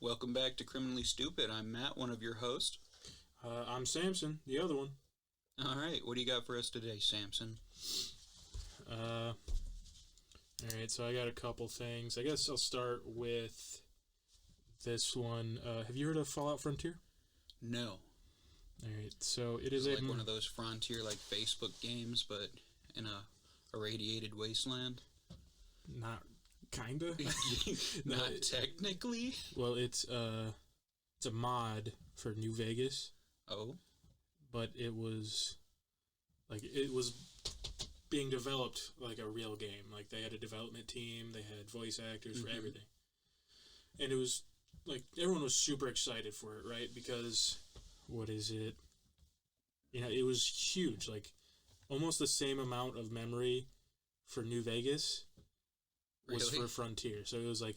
Welcome back to Criminally Stupid. I'm Matt, one of your hosts. I'm Samson, the other one. All right, what do you got for us today, Samson? All right, so I got a couple things. I guess I'll start with this one. Have you heard of Fallout Frontier? No. All right, so it is like one of those Frontier like Facebook games, but in a irradiated wasteland. Not kinda. Not technically. Well, it's a mod for New Vegas. Oh. But it was being developed like a real game. Like they had a development team, they had voice actors for everything. And it was like everyone was super excited for it, right? Because what is it? You know, it was huge, like almost the same amount of memory for New Vegas was for Frontier. So it was like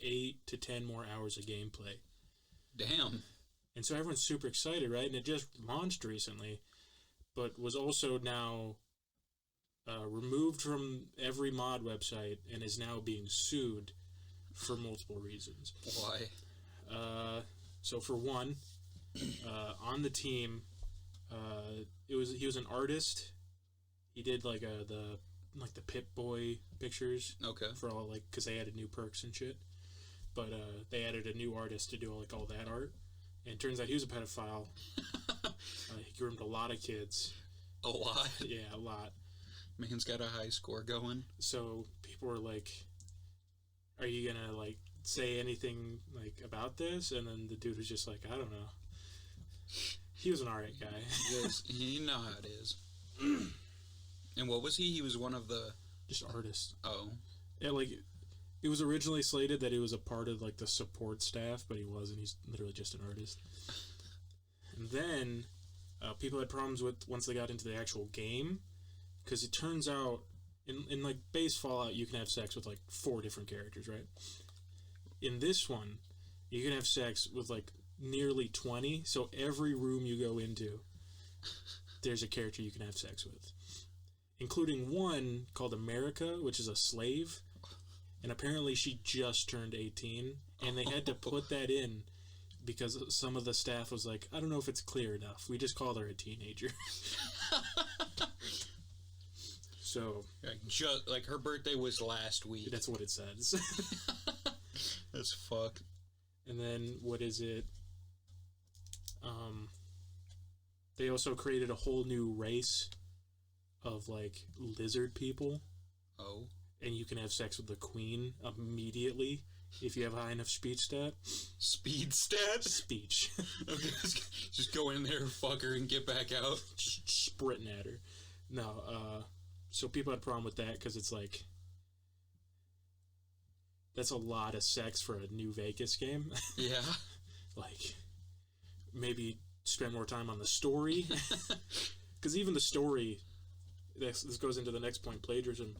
8 to 10 more hours of gameplay. Damn. And so everyone's super excited, right? And it just launched recently, but was also now removed from every mod website and is now being sued for multiple reasons. Why? So for one, on the team, he was an artist. He did like the Pip-Boy pictures. Okay. For all because they added new perks and shit. But they added a new artist to do all that art. And it turns out he was a pedophile. He groomed a lot of kids. A lot? Yeah, a lot. Man's got a high score going. So people were like, are you going to say anything about this? And then the dude was just like, I don't know. He was an alright guy. You know how it is. And what was he? He was one of the... Just artists. Oh. Yeah, it was originally slated that he was a part of the support staff, but he wasn't. He's literally just an artist. And then people had problems with once they got into the actual game, because it turns out in base Fallout you can have sex with 4 different characters, right? In this one, you can have sex with nearly 20. So every room you go into, there's a character you can have sex with, including one called America, which is a slave. And apparently she just turned 18, and they had to put that in because some of the staff was like, I don't know if it's clear enough. We just called her a teenager. So... Just, her birthday was last week. That's what it says. That's fucked. And then, what is it? They also created a whole new race of, lizard people. Oh. And you can have sex with the queen immediately if you have a high enough speech stat. Speed stat? Speech. Okay, just go in there, fuck her, and get back out. Sprinting at her. No, so people had a problem with that because it's that's a lot of sex for a New Vegas game. Yeah. Maybe spend more time on the story. Because even the story, this goes into the next point, plagiarism.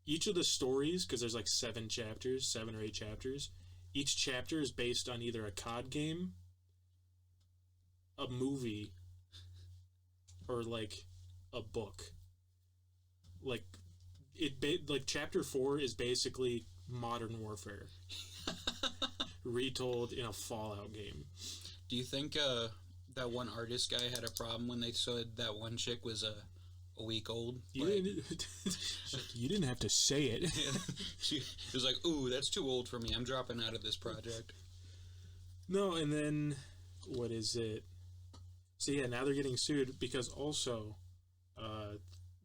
Each of the stories, because there's 7 or 8 chapters, each chapter is based on either a COD game, a movie, or a book. Chapter 4 is basically Modern Warfare, retold in a Fallout game. Do you think that one artist guy had a problem when they said that one chick was a week old? You didn't have to say it. She was like, ooh, that's too old for me. I'm dropping out of this project. No, and then, what is it? So yeah, now they're getting sued because also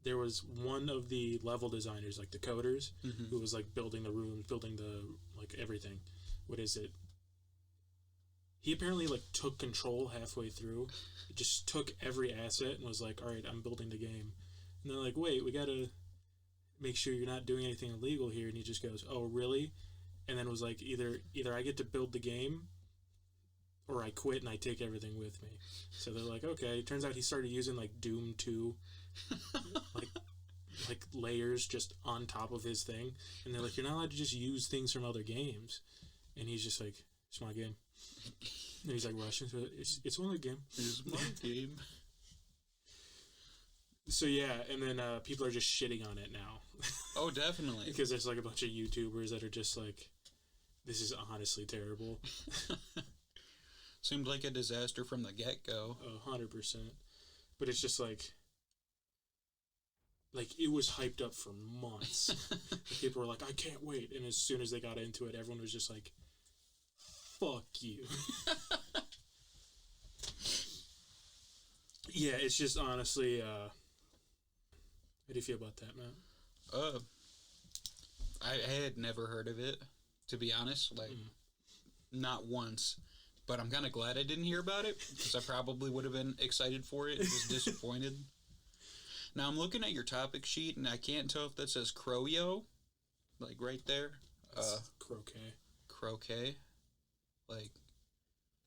there was one of the level designers, the coders, who was building the rooms, building the, everything. What is it? He apparently took control halfway through. It just took every asset and was like, all right, I'm building the game. And they're like, wait, we gotta make sure you're not doing anything illegal here. And he just goes, oh, really? And then was like, either I get to build the game or I quit and I take everything with me. So they're like, okay. It turns out he started using Doom 2 layers just on top of his thing. And they're like, you're not allowed to just use things from other games. And he's just like, it's my game. And he's Russian. So it's only a game. It's my game. So yeah, and then people are just shitting on it now. Oh, definitely. Because there's a bunch of YouTubers that are just this is honestly terrible. Seemed like a disaster from the get-go. 100%. But it's just like it was hyped up for months. People were like, I can't wait. And as soon as they got into it, everyone was just like, fuck you. Yeah, it's just honestly, how do you feel about that, Matt? I had never heard of it, to be honest. Not once. But I'm kind of glad I didn't hear about it, because I probably would have been excited for it and just disappointed. Now, I'm looking at your topic sheet, and I can't tell if that says Croyo, like right there. Croquet. Croquet. Like,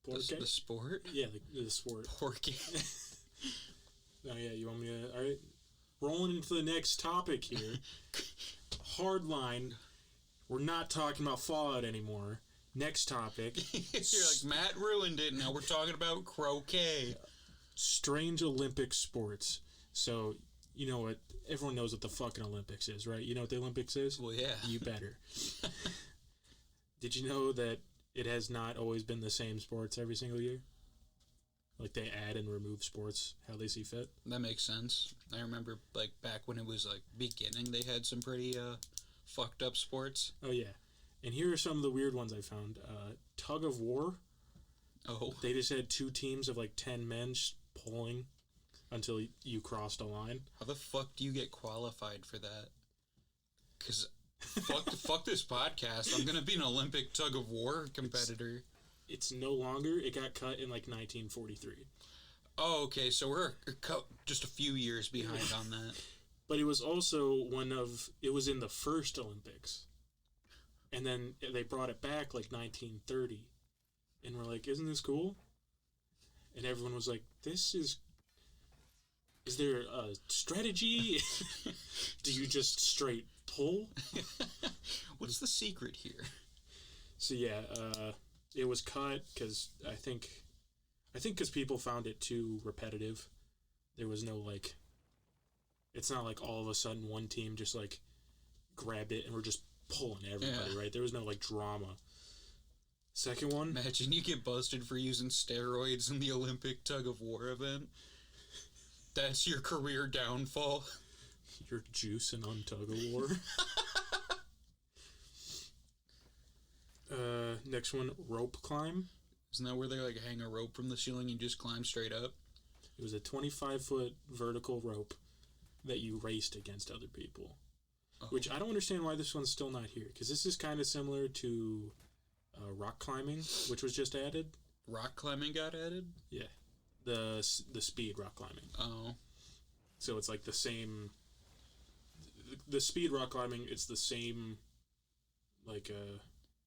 the sport? Yeah, the sport. Porky. Oh, yeah, you want me to... All right, rolling into the next topic here. Hardline. We're not talking about Fallout anymore. Next topic. You're like, Matt ruined it, now we're talking about croquet. Strange Olympic sports. So, you know what? Everyone knows what the fucking Olympics is, right? You know what the Olympics is? Well, yeah. You better. Did you know that it has not always been the same sports every single year? Like, they add and remove sports how they see fit? That makes sense. I remember, like, back when it was, like, beginning, they had some pretty, fucked up sports. Oh, yeah. And here are some of the weird ones I found. Tug of war. Oh. They just had 2 teams of, like, 10 men pulling until you crossed a line. How the fuck do you get qualified for that? Because fuck this podcast. I'm going to be an Olympic tug of war competitor. It's no longer. It got cut in, like, 1943. Oh, okay. So we're just a few years behind on that. But it was also it was in the first Olympics. And then they brought it back, like, 1930. And we're like, isn't this cool? And everyone was like, is there a strategy? Do you just straight pull? What's the secret here? So, yeah, it was cut because I think because people found it too repetitive. There was no, like, it's not like all of a sudden one team just, like, grabbed it and we're just pulling everybody, right? There was no, like, drama. Second one. Imagine you get busted for using steroids in the Olympic tug of war event. That's your career downfall. You're juicing on tug of war. Next one, rope climb. Isn't that where they, like, hang a rope from the ceiling and just climb straight up? It was a 25-foot vertical rope that you raced against other people. Oh. Which I don't understand why this one's still not here, because this is kind of similar to rock climbing, which was just added. Rock climbing got added? Yeah. The speed rock climbing. Oh. So it's like the same... The speed rock climbing, it's the same... Like,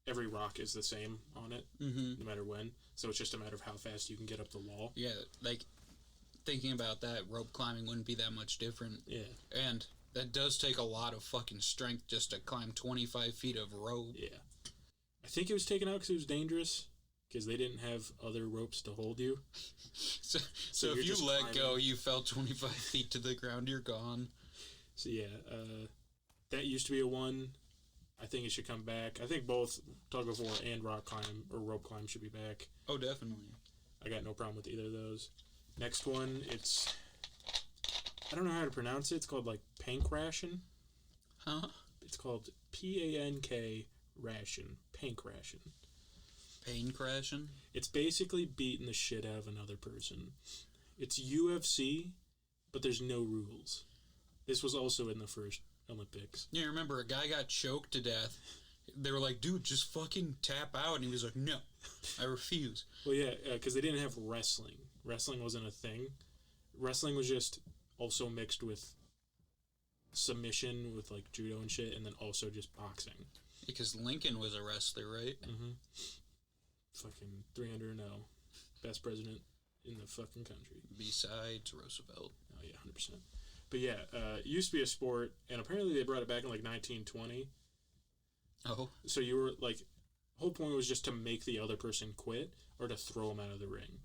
every rock is the same on it, no matter when. So it's just a matter of how fast you can get up the wall. Yeah, like, thinking about that, rope climbing wouldn't be that much different. Yeah. And that does take a lot of fucking strength just to climb 25 feet of rope. Yeah. I think it was taken out because it was dangerous, because they didn't have other ropes to hold you. So if you let go, you fell 25 feet to the ground, you're gone. So yeah, that used to be a one. I think it should come back. I think both tug of war and rock climb or rope climb should be back. Oh, definitely. I got no problem with either of those. Next one, I don't know how to pronounce it. It's called, like, pank ration. Huh? It's called P-A-N-K ration. Pank ration. Pain crashing? It's basically beating the shit out of another person. It's UFC, but there's no rules. This was also in the first Olympics. Yeah, remember, a guy got choked to death. They were like, dude, just fucking tap out. And he was like, no, I refuse. Well, yeah, because they didn't have wrestling. Wrestling wasn't a thing. Wrestling was just also mixed with submission with, like, judo and shit, and then also just boxing. Because Lincoln was a wrestler, right? Mm-hmm. Fucking 300-0. Best president in the fucking country. Besides Roosevelt. Oh, yeah, 100%. But yeah, it used to be a sport, and apparently they brought it back in, like, 1920. Oh. So you were, like, the whole point was just to make the other person quit or to throw them out of the ring.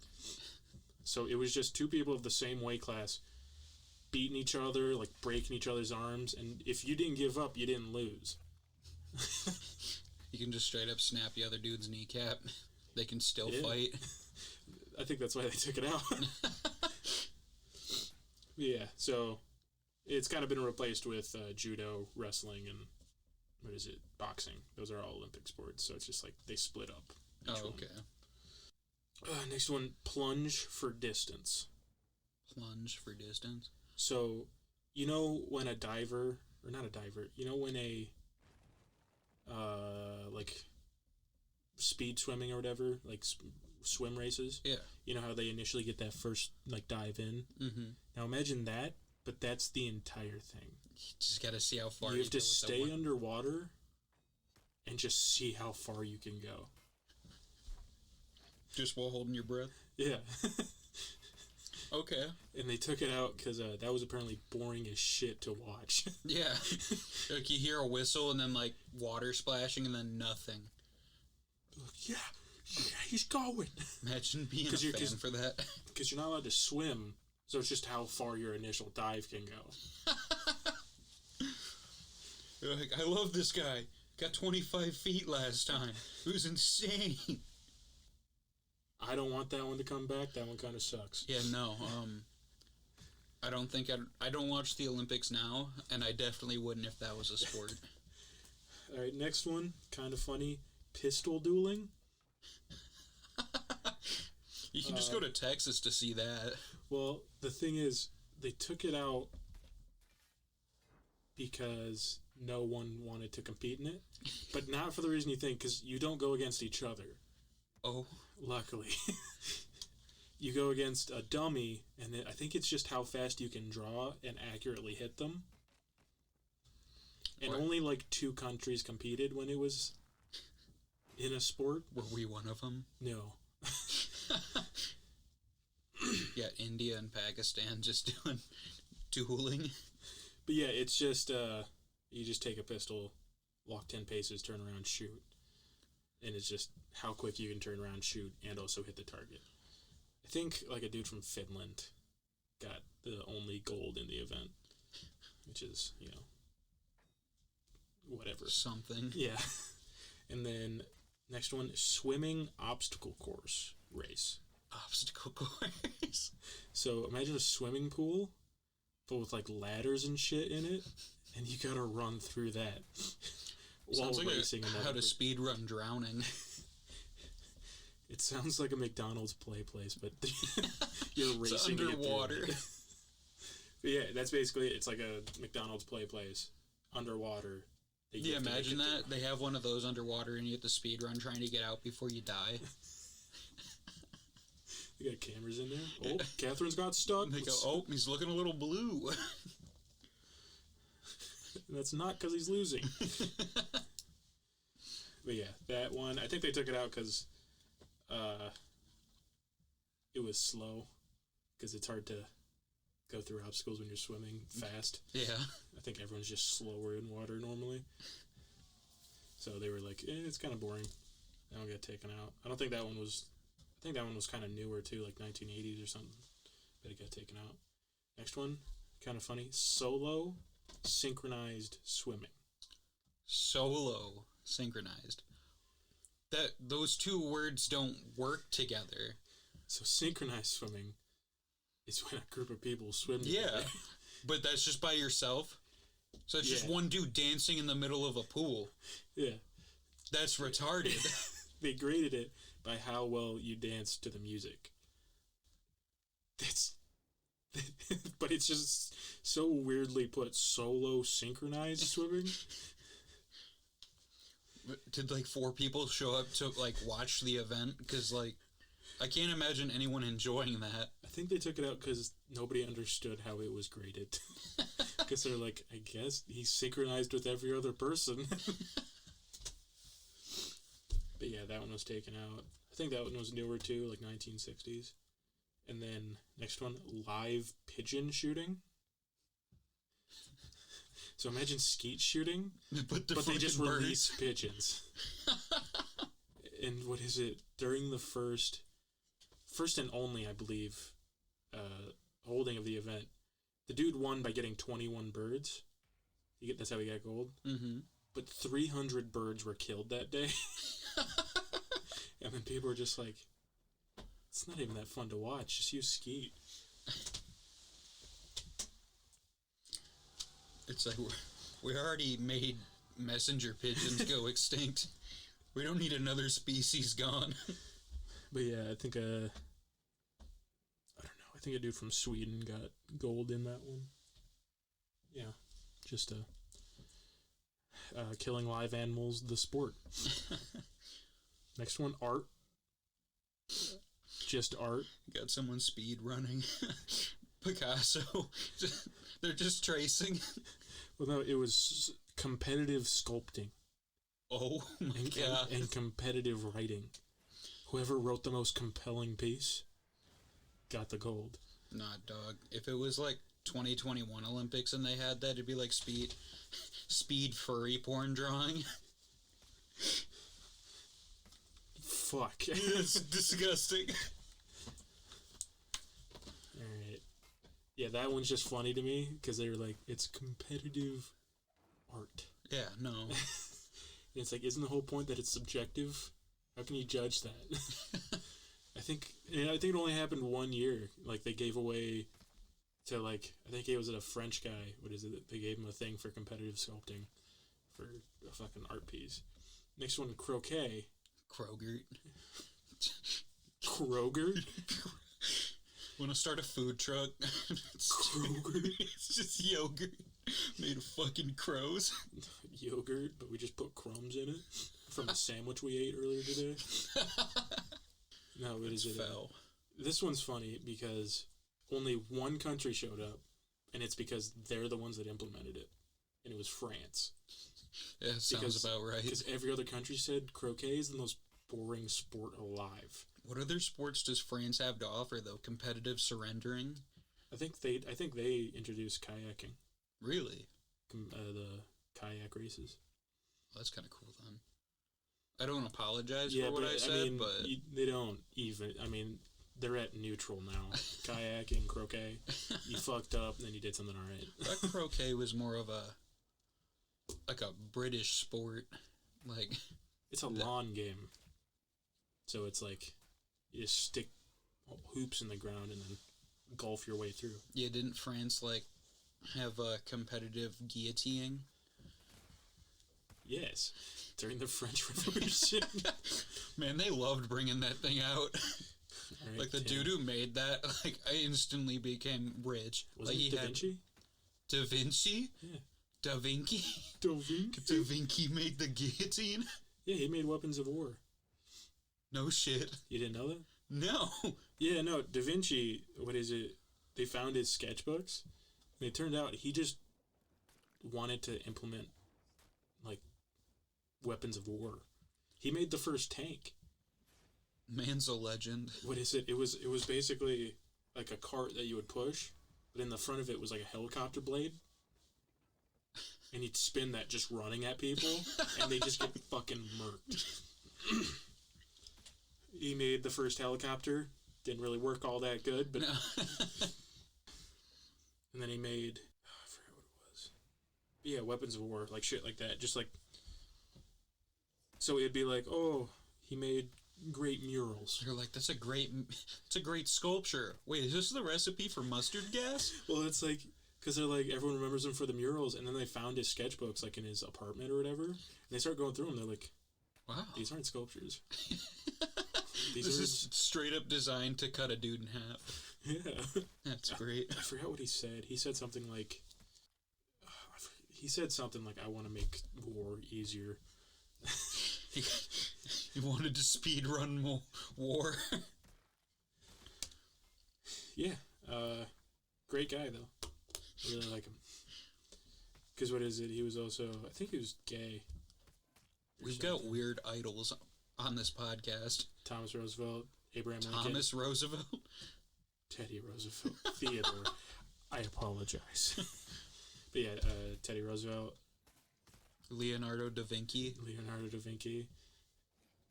So it was just 2 people of the same weight class beating each other, like, breaking each other's arms, and if you didn't give up, you didn't lose. You can just straight up snap the other dude's kneecap. They can still fight. I think that's why they took it out. Yeah, so it's kind of been replaced with judo, wrestling, and boxing. Those are all Olympic sports, so it's just like they split up. Oh, okay. Next one, plunge for distance. Plunge for distance? So, you know when a diver, or not a diver, you know when a, like, speed swimming or whatever, like swim races? Yeah. You know how they initially get that first, like, dive in? Mm-hmm. Now imagine that, but that's the entire thing. You just gotta see how far you have to stay underwater and just see how far you can go. Just while holding your breath? Yeah. Okay. And they took it out because that was apparently boring as shit to watch. Yeah. Like you hear a whistle and then like water splashing and then nothing. Yeah, he's going. Imagine being a fan for that. Because you're not allowed to swim, so it's just how far your initial dive can go. You're like, I love this guy. Got 25 feet last time. It was insane. I don't want that one to come back. That one kind of sucks. Yeah, no. I don't think I don't watch the Olympics now, and I definitely wouldn't if that was a sport. All right, next one, kind of funny. Pistol dueling. You can just go to Texas to see that. Well, the thing is, they took it out because no one wanted to compete in it, but not for the reason you think, because you don't go against each other. Oh. Luckily. You go against a dummy, and I think it's just how fast you can draw and accurately hit them. And only like 2 countries competed when it was in a sport. Were we one of them? No. Yeah, India and Pakistan just doing dueling. But yeah, it's just, you just take a pistol, walk 10 paces, turn around, shoot. And it's just how quick you can turn around, shoot, and also hit the target. I think like a dude from Finland got the only gold in the event, which is, you know, whatever. Something. Yeah. And then next one, swimming obstacle course race. Obstacle course. So imagine a swimming pool, but with like ladders and shit in it, and you gotta run through that. Sounds like how to speed run drowning. It sounds like a McDonald's play place, but you're racing underwater. But yeah, that's basically it's like a McDonald's play place underwater. Yeah, imagine that they have one of those underwater, and you have to speed run trying to get out before you die. They got cameras in there. Oh, Catherine's got stuck. They go, oh, he's looking a little blue. That's not because he's losing. But yeah, that one, I think they took it out because it was slow. Because it's hard to go through obstacles when you're swimming fast. Yeah. I think everyone's just slower in water normally. So they were like, it's kind of boring. That one got taken out. I think that one was kind of newer too, like 1980s or something. But it got taken out. Next one, kind of funny. Solo synchronized swimming. Solo synchronized. Those 2 words don't work together. So synchronized swimming is when a group of people swim together. Yeah, but that's just by yourself. So it's just one dude dancing in the middle of a pool. Yeah. That's retarded. They graded it by how well you dance to the music. But it's just so weirdly put. Solo synchronized swimming. Did like 4 people show up to like watch the event? Because like I can't imagine anyone enjoying that. I think they took it out because nobody understood how it was graded. Because they're like, I guess he's synchronized with every other person. But yeah, that one was taken out. I think that one was newer too, like 1960s. And then next one, live pigeon shooting. So imagine skeet shooting, but they just release pigeons. And what is it? During the first and only, I believe, holding of the event, the dude won by getting 21 birds. That's how he got gold. Mm-hmm. but 300 birds were killed that day. And then people were just like, it's not even that fun to watch. Just use skeet. It's like we already made messenger pigeons go extinct. We don't need another species gone. But yeah, I think I don't know. I think a dude from Sweden got gold in that one. Yeah, just killing live animals, the sport. Next one, art. Just art. Got someone speed running. Picasso. They're just tracing. Well, no, it was competitive sculpting. Oh my god. And competitive writing. Whoever wrote the most compelling piece got the gold. Nah, dog. If it was like 2021 Olympics and they had that, it'd be like speed furry porn drawing. Fuck. It's disgusting. Alright. Yeah, that one's just funny to me because they're like, it's competitive art. Yeah, no. And it's like, isn't the whole point that it's subjective? How can you judge that? I think it only happened 1 year. Like, they gave away to, like, I think it was a French guy. What is it? They gave him a thing for competitive sculpting for a fucking art piece. Next one, croquet. Kroger. Kroger? Want to start a food truck? Kroger? It's just yogurt made of fucking crows. Yogurt, but we just put crumbs in it from a sandwich we ate earlier today. No, what is it? Fell. This one's funny because only one country showed up, and it's because they're the ones that implemented it, and it was France. Yeah, sounds about right. Because every other country said croquet is the most boring sport alive. What other sports does France have to offer, though? Competitive surrendering? I think they introduced kayaking. Really? The kayak races. Well, that's kind of cool, then. I don't apologize for what I said, but... they don't even... I mean, they're at neutral now. Kayaking, croquet. You fucked up, and then you did something alright. I thought croquet was more of a British sport. Like... It's a lawn game. So it's like, you just stick hoops in the ground and then golf your way through. Yeah, didn't France, like, have a competitive guillotining? Yes. During the French Revolution. Man, they loved bringing that thing out. Right, like, the dude who made that, like, I instantly became rich. Was like, it Da Vinci? Da Vinci? Yeah. Da Vinci? Da Vinci? Da Vinci made the guillotine? Yeah, he made weapons of war. No shit. You didn't know that? No. Yeah, no, Da Vinci, what is it? They found his sketchbooks, and it turned out he just wanted to implement, like, weapons of war. He made the first tank. Man's a legend. What is it? It was basically like a cart that you would push, but in the front of it was like a helicopter blade. And he'd spin that just running at people, and they just get fucking murked. He made the first helicopter. Didn't really work all that good, but... No. And then he made... Oh, I forgot what it was. But yeah, weapons of war, like shit like that. Just like... So it'd be like, oh, he made great murals. You're like, it's a great sculpture. Wait, is this the recipe for mustard gas? Well, it's like... Because they're like, everyone remembers him for the murals, and then they found his sketchbooks, like, in his apartment or whatever, and they start going through them, they're like, wow, these aren't sculptures. This is straight up designed to cut a dude in half. Yeah. That's great. I forgot what he said. He said something like, I want to make war easier. He wanted to speed run war. Yeah. Great guy, though. I really like him. Because what is it? He was also, I think he was gay. We've got weird idols on this podcast. Thomas Roosevelt, Abraham Lincoln. Thomas Roosevelt? Teddy Roosevelt. Theodore. I apologize. But yeah, Teddy Roosevelt. Leonardo da Vinci.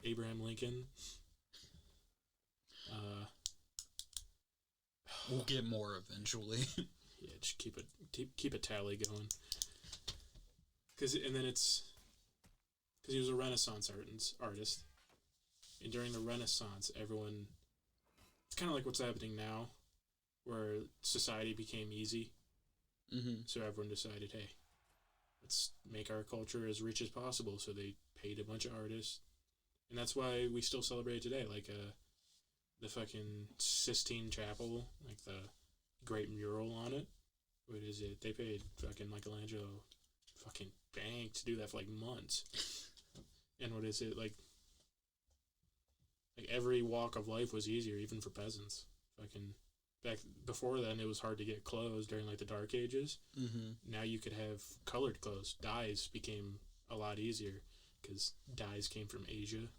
Abraham Lincoln. We'll get more eventually. Yeah, just keep a tally going. And then it's because he was a Renaissance artist. And during the Renaissance, everyone... It's kind of like what's happening now, where society became easy. Mm-hmm. So everyone decided, hey, let's make our culture as rich as possible. So they paid a bunch of artists. And that's why we still celebrate today. Like the fucking Sistine Chapel, like the great mural on it. What is it? They paid fucking Michelangelo fucking bank to do that for like months. And what is it? Like every walk of life was easier, even for peasants. Fucking back before then, it was hard to get clothes during like the Dark Ages. Mm-hmm. Now you could have colored clothes. Dyes became a lot easier because dyes came from Asia,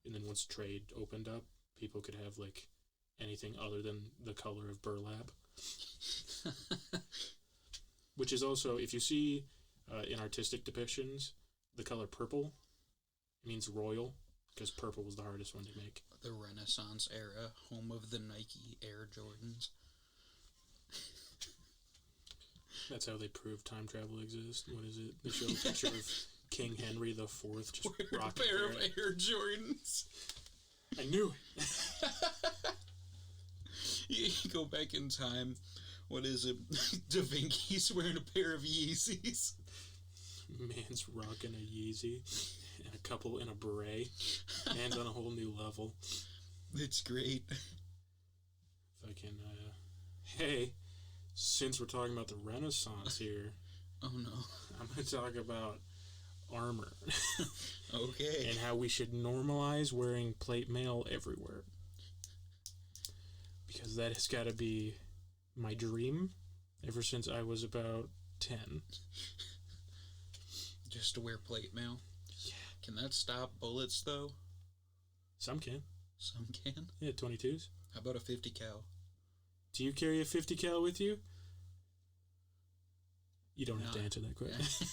and then once trade opened up, people could have like anything other than the color of burlap. Which is also, if you see in artistic depictions, the color purple, it means royal, because purple was the hardest one to make. The Renaissance era, home of the Nike Air Jordans. That's how they prove time travel exists. What is it? They show a picture of King Henry IV just rocking a pair of Air Jordans. I knew it. You go back in time. What is it? Da Vinci's wearing a pair of Yeezys. Man's rocking a Yeezy. And a couple in a beret. Man's on a whole new level. It's great. Fucking, hey, since we're talking about the Renaissance here... Oh, no. I'm going to talk about armor. Okay. And how we should normalize wearing plate mail everywhere. Because that has got to be my dream ever since I was about 10. Just to wear plate mail? Yeah. Can that stop bullets, though? Some can. Some can? Yeah, 22s. How about a 50 cal? Do you carry a 50 cal with you? You don't have to answer that question.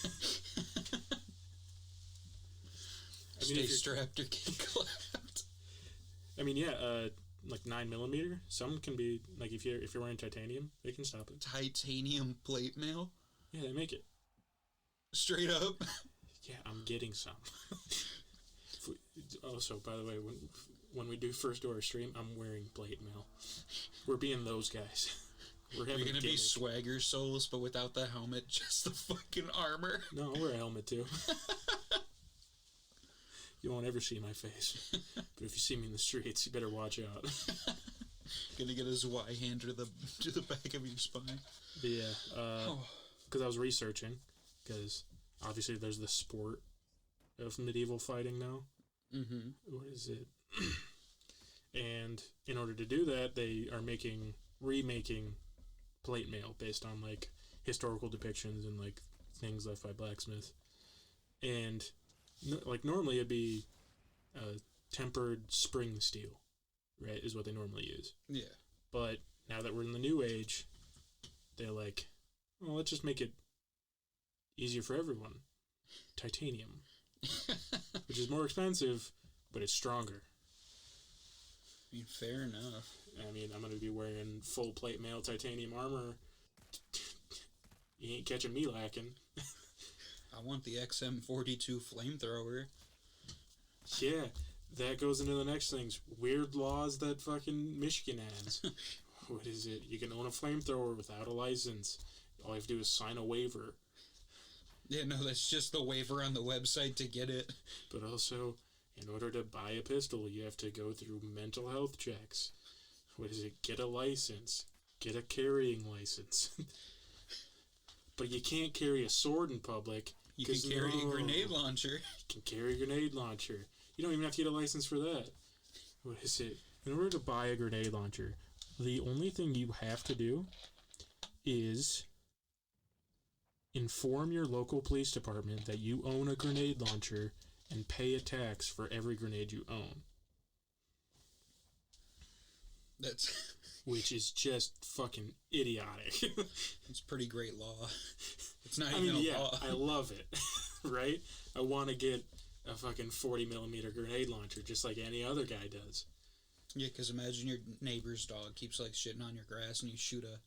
Stay strapped or get clapped. I mean, yeah, like 9mm. Some can be, like, if you're wearing titanium, they can stop it. Titanium plate mail? Yeah, they make it. Straight up? Yeah, I'm getting some. Also, by the way, when we do first door stream, I'm wearing plate mail. We're being those guys. We're You're gonna be Swagger Souls, but without the helmet, just the fucking armor. No, I'll wear a helmet too. You won't ever see my face. But if you see me in the streets, you better watch out. Gonna get his Y hand to the back of your spine. But yeah, because I was researching, because obviously there's the sport of medieval fighting now. Mm-hmm. What is it? And in order to do that, they are remaking plate mail based on like historical depictions and like things left by blacksmiths. And like normally it'd be tempered spring steel, right? Is what they normally use. Yeah. But now that we're in the new age, they're like, well, let's just make it easier for everyone. Titanium. Which is more expensive, but it's stronger. I mean, fair enough. I mean, I'm going to be wearing full plate mail titanium armor. You ain't catching me lacking. I want the XM42 flamethrower. Yeah, that goes into the next things. Weird laws that fucking Michigan has. What is it? You can own a flamethrower without a license. All you have to do is sign a waiver. Yeah, no, that's just the waiver on the website to get it. But also, in order to buy a pistol, you have to go through mental health checks. What is it? Get a license. Get a carrying license. But you can't carry a sword in public. You can carry a grenade launcher. You can carry a grenade launcher. You don't even have to get a license for that. What is it? In order to buy a grenade launcher, the only thing you have to do is inform your local police department that you own a grenade launcher and pay a tax for every grenade you own. That's... Which is just fucking idiotic. It's pretty great law. It's not law. I love it. Right? I want to get a fucking 40mm grenade launcher just like any other guy does. Yeah, because imagine your neighbor's dog keeps like shitting on your grass and you shoot a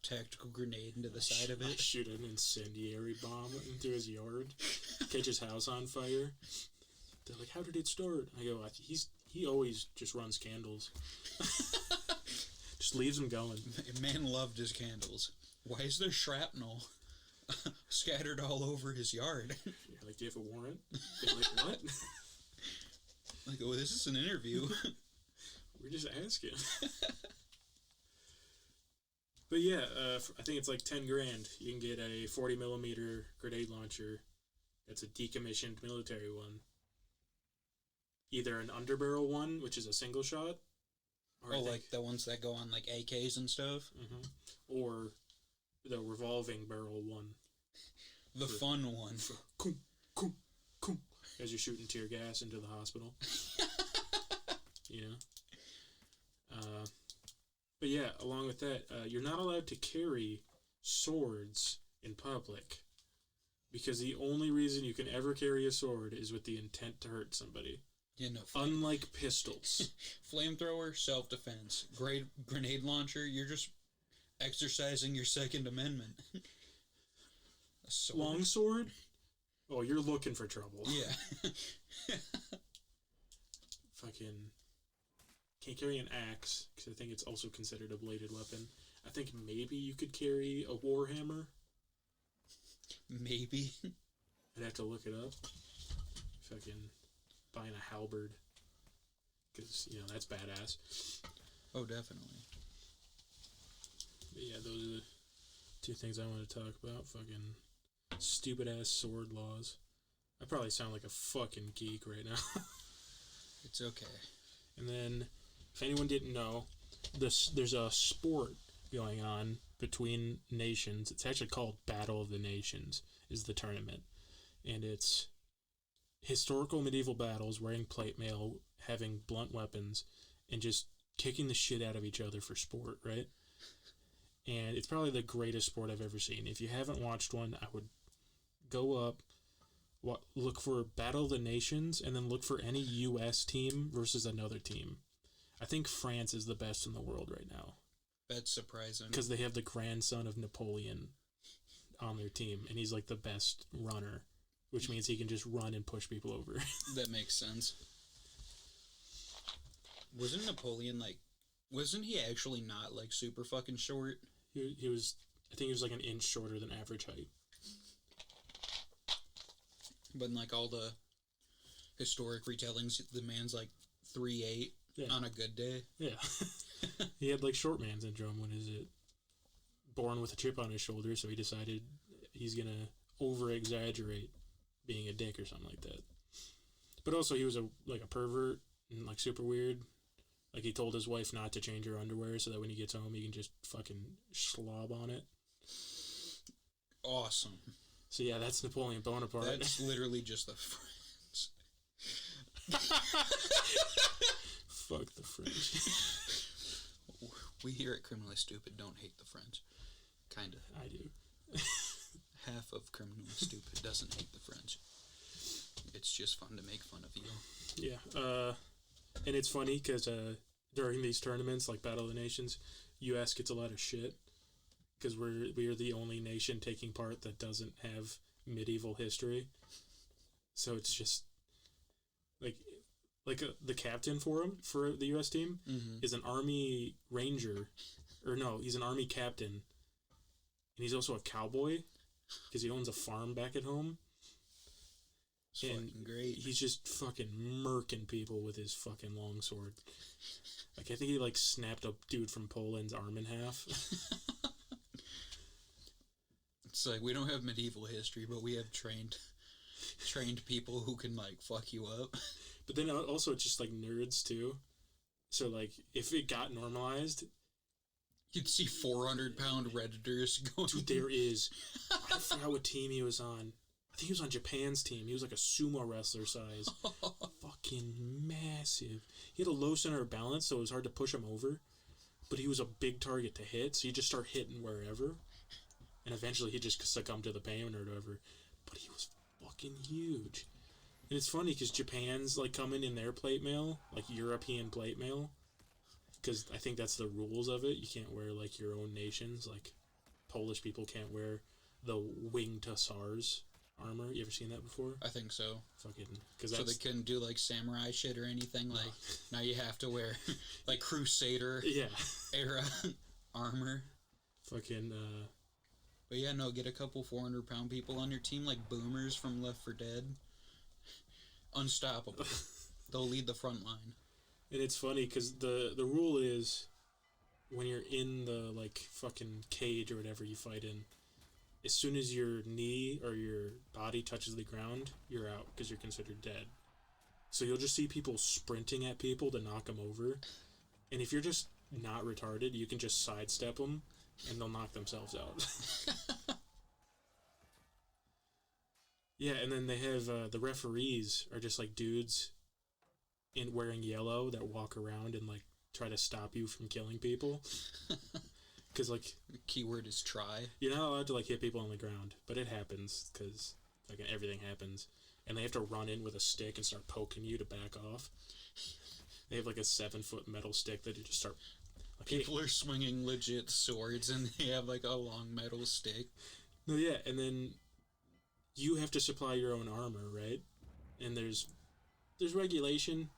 tactical grenade into the side of it. Shoot an incendiary bomb into his yard, catch his house on fire. They're like, how did it start? I go, he always just runs candles. Just leaves them going. Man loved his candles. Why is there shrapnel scattered all over his yard? You're like, do you have a warrant? They're like, what? Like, oh, this is an interview. We're just asking. But yeah, I think it's like 10 grand. You can get a 40 millimeter grenade launcher. That's a decommissioned military one. Either an underbarrel one, which is a single shot. Or like the ones that go on like AKs and stuff. Mm-hmm. Or the revolving barrel one. The fun one. As you're shooting tear gas into the hospital. You know? But yeah, along with that, you're not allowed to carry swords in public. Because the only reason you can ever carry a sword is with the intent to hurt somebody. Yeah, no. Unlike pistols. Flamethrower, self-defense. Great grenade launcher, you're just exercising your Second Amendment. A sword? Longsword? Oh, you're looking for trouble. Yeah. Fucking... Can't carry an axe, because I think it's also considered a bladed weapon. I think maybe you could carry a warhammer. Maybe. I'd have to look it up. Fucking buying a halberd. Because, you know, that's badass. Oh, definitely. But yeah, those are the two things I want to talk about. Fucking stupid-ass sword laws. I probably sound like a fucking geek right now. It's okay. And then, if anyone didn't know, there's a sport going on between nations. It's actually called Battle of the Nations, is the tournament. And it's historical medieval battles, wearing plate mail, having blunt weapons, and just kicking the shit out of each other for sport, right? And it's probably the greatest sport I've ever seen. If you haven't watched one, I would go up, look for Battle of the Nations, and then look for any U.S. team versus another team. I think France is the best in the world right now. That's surprising. Because they have the grandson of Napoleon on their team, and he's like the best runner, which means he can just run and push people over. That makes sense. Wasn't Napoleon wasn't he actually not like super fucking short? He was, I think he was like an inch shorter than average height. But in like all the historic retellings, the man's like 3'8" on a good day. Yeah. He had like short man syndrome. When is it? Born with a chip on his shoulder, so he decided he's gonna over exaggerate being a dick or something like that. But also he was a pervert and like super weird. Like he told his wife not to change her underwear so that when he gets home he can just fucking slob on it. Awesome. So yeah, that's Napoleon Bonaparte. That's literally just the French. Fuck the French. We here at Criminally Stupid don't hate the French. Kinda. I do. Half of Criminally Stupid doesn't hate the French. It's just fun to make fun of you. Yeah. And it's funny because during these tournaments, like Battle of the Nations, U.S. gets a lot of shit. Because we're the only nation taking part that doesn't have medieval history. So it's just like the captain for the U.S. team is an Army Ranger, or no, he's an Army captain, and he's also a cowboy because he owns a farm back at home. It's fucking great. He's just fucking murking people with his fucking longsword. Like I think he like snapped a dude from Poland's arm in half. It's like, we don't have medieval history, but we have trained people who can, like, fuck you up. But then also it's just, like, nerds, too. So, like, if it got normalized... You'd see 400-pound Redditors going... Dude, there is... I forgot what team he was on. I think he was on Japan's team. He was, like, a sumo wrestler size. Fucking massive. He had a low center of balance, so it was hard to push him over. But he was a big target to hit, so you just start hitting wherever. And eventually he just succumbed to the pain or whatever. But he was fucking huge. And it's funny because Japan's like coming in their plate mail, like European plate mail. Because I think that's the rules of it. You can't wear like your own nation's like Polish people can't wear the winged hussars armor. You ever seen that before? I think so. Fucking, so they couldn't do like samurai shit or anything. Like now you have to wear like Crusader era armor. Fucking. But yeah, no, get a couple 400-pound people on your team like boomers from Left 4 Dead. Unstoppable. They'll lead the front line. And it's funny because the rule is when you're in the like fucking cage or whatever you fight in, as soon as your knee or your body touches the ground, you're out because you're considered dead. So you'll just see people sprinting at people to knock them over. And if you're just not retarded, you can just sidestep them and they'll knock themselves out. Yeah, and then they have the referees are just like dudes in wearing yellow that walk around and like try to stop you from killing people. Because like the keyword is try. You're not allowed to like hit people on the ground, but it happens because like everything happens, and they have to run in with a stick and start poking you to back off. They have like a 7-foot metal stick that you just start. Like, people are swinging legit swords and they have like a long metal stick. No, yeah, and then you have to supply your own armor, right? And there's regulation,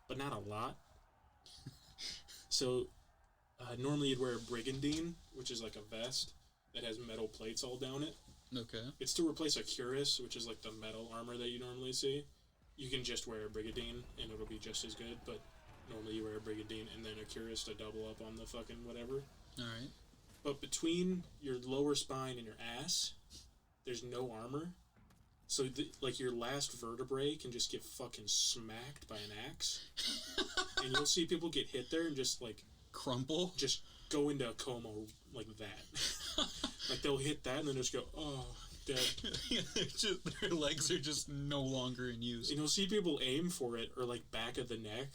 but not a lot. So normally you'd wear a brigandine, which is like a vest that has metal plates all down it. Okay. It's to replace a cuirass, which is like the metal armor that you normally see. You can just wear a brigandine, and it'll be just as good, but normally you wear a brigandine and then a cuirass to double up on the fucking whatever. Alright. But between your lower spine and your ass, there's no armor. So, like, your last vertebrae can just get fucking smacked by an axe. And you'll see people get hit there and just, like... crumple? Just go into a coma like that. Like, they'll hit that and then just go, oh, dead. Yeah, their legs are just no longer in use. And you'll see people aim for it, or, like, back of the neck.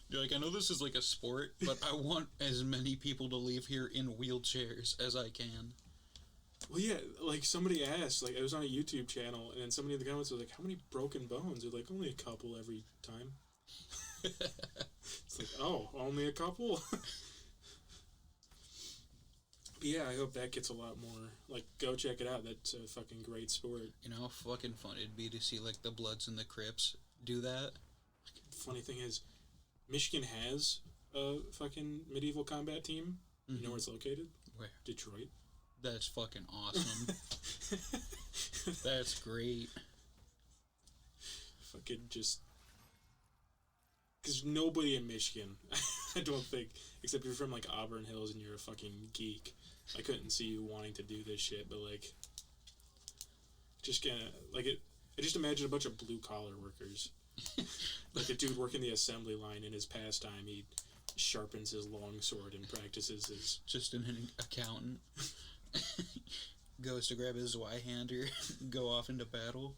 You're like, I know this is like a sport, but I want as many people to leave here in wheelchairs as I can. Well, yeah, like, somebody asked, like, I was on a YouTube channel, and then somebody in the comments was like, how many broken bones? They're like, only a couple every time. It's like, oh, only a couple? But yeah, I hope that gets a lot more. Like, go check it out. That's a fucking great sport. You know how fucking fun it'd be to see, like, the Bloods and the Crips do that? Funny thing is, Michigan has a fucking medieval combat team. Mm-hmm. You know where it's located? Where? Detroit. That's fucking awesome. That's great. Fucking just... Because nobody in Michigan, I don't think, except you're from, like, Auburn Hills and you're a fucking geek. I couldn't see you wanting to do this shit, but, like... Just gonna... Like, I just imagine a bunch of blue-collar workers. Like a dude working the assembly line in his pastime, he sharpens his long sword and practices his... Just an accountant. Goes to grab his Y-hander, go off into battle.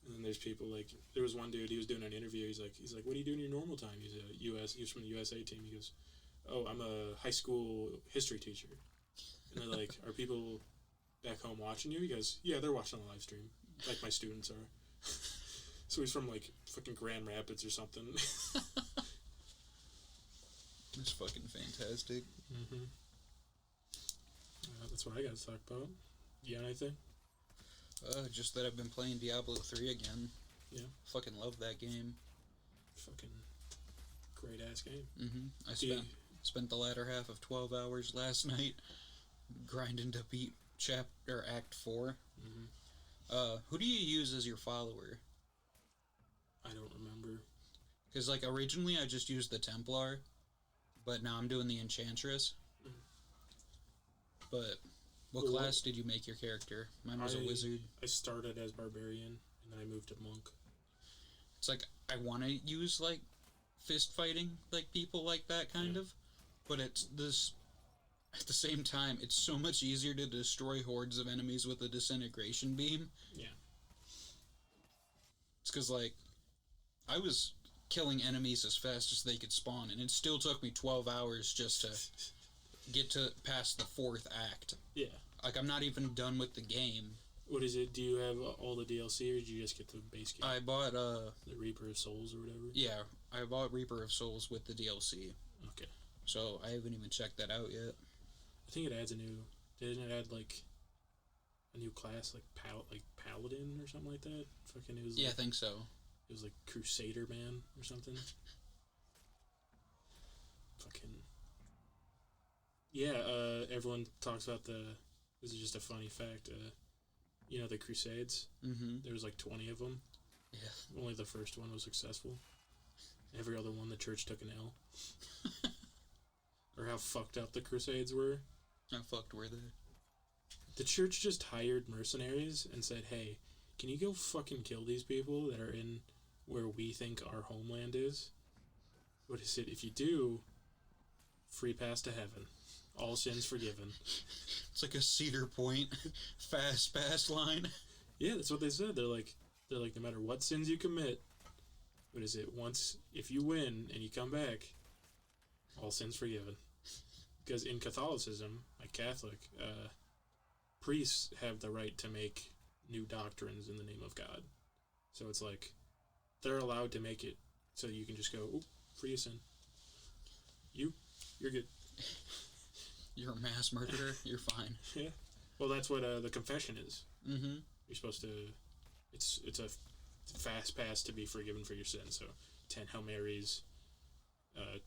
And then there's people like... There was one dude, he was doing an interview, he's like, what do you do in your normal time? He's from the USA team. He goes, oh, I'm a high school history teacher. And they're like, are people back home watching you? He goes, yeah, they're watching the live stream. Like my students are. So he's from, like, fucking Grand Rapids or something. It's fucking fantastic. Mm-hmm. That's what I got to talk about. You got anything? Just that I've been playing Diablo 3 again. Yeah. Fucking love that game. Fucking great-ass game. Mm-hmm. I spent the latter half of 12 hours last night grinding to beat Act 4. Mm-hmm. Who do you use as your follower? I don't remember. Because, like, originally I just used the Templar, but now I'm doing the Enchantress. Mm. But what class did you make your character? Mine was a wizard. I started as Barbarian, and then I moved to Monk. It's like, I want to use, like, fist fighting, like, people like that, kind of. But it's this... At the same time, it's so much easier to destroy hordes of enemies with a disintegration beam. Yeah. It's because, like... I was killing enemies as fast as they could spawn, and it still took me 12 hours just to get to past the 4th act. Yeah. Like, I'm not even done with the game. What is it? Do you have all the DLC, or did you just get the base game? I bought, the Reaper of Souls or whatever? Yeah, I bought Reaper of Souls with the DLC. Okay. So, I haven't even checked that out yet. I think it adds a new. Didn't it add like a new class like paladin or something like that? Fucking it was. Yeah, like, I think so. It was like Crusader Man or something. Fucking. Yeah. Everyone talks about the. This is just a funny fact. You know the Crusades. Mm-hmm. There was like 20 of them. Yeah. Only the first one was successful. Every other one, the church took an L. Or how fucked up the Crusades were. How fucked were they? The church just hired mercenaries and said, hey, can you go fucking kill these people that are in where we think our homeland is? What is it? If you do, free pass to heaven. All sins forgiven. It's like a Cedar Point fast pass line. Yeah, that's what they said. They're like, no matter what sins you commit, what is it? Once, if you win and you come back, all sins forgiven. Because in Catholicism, like Catholic, priests have the right to make new doctrines in the name of God. So it's like, they're allowed to make it so you can just go, oh, free of sin. You're good. You're a mass murderer, you're fine. Yeah. Well, that's what the confession is. Mm-hmm. You're supposed to, it's a fast pass to be forgiven for your sins. So 10 Hail Marys,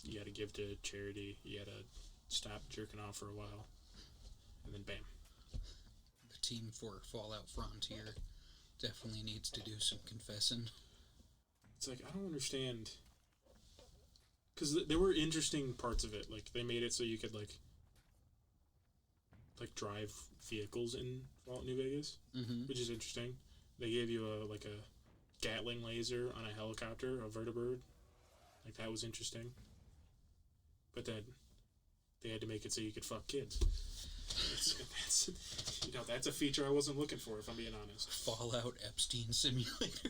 you gotta give to charity, you gotta stop jerking off for a while, and then bam. The team for Fallout Frontier definitely needs to do some confessing. It's like, I don't understand, because there were interesting parts of it. Like, they made it so you could, like drive vehicles in Fallout New Vegas, which is interesting. They gave you a Gatling laser on a helicopter, a vertibird. Like, that was interesting. But then they had to make it so you could fuck kids. That's a feature I wasn't looking for, if I'm being honest. Fallout Epstein Simulator.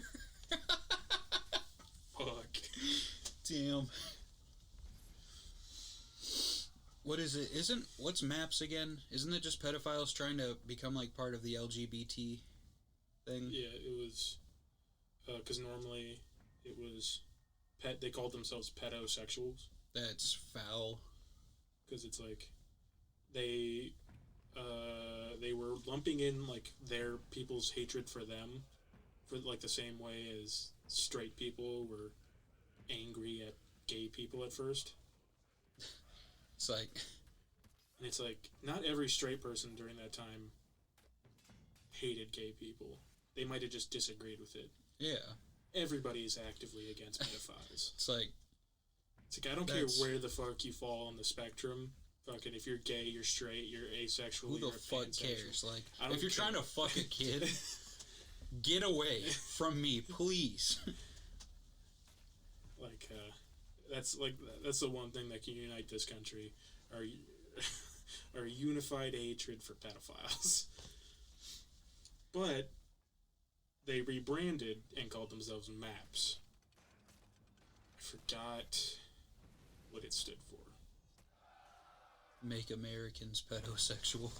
Fuck. Damn. What is it? What's MAPS again? Isn't it just pedophiles trying to become like part of the LGBT thing? Yeah, it was. Because normally it was they called themselves pedosexuals. That's foul. Because it's like they were lumping in like their people's hatred for them, for like the same way as straight people were angry at gay people at first. It's like, and it's like, not every straight person during that time hated gay people. They might have just disagreed with it. Yeah. Everybody is actively against pedophiles. It's like, I don't care where the fuck you fall on the spectrum. Fucking, if you're gay, you're straight, you're asexual, who you're the fuck pansexual. cares? Like, if you're trying to fuck a kid, get away from me, please. That's the one thing that can unite this country, our unified hatred for pedophiles. But they rebranded and called themselves MAPS. I forgot what it stood for. Make Americans pedosexual.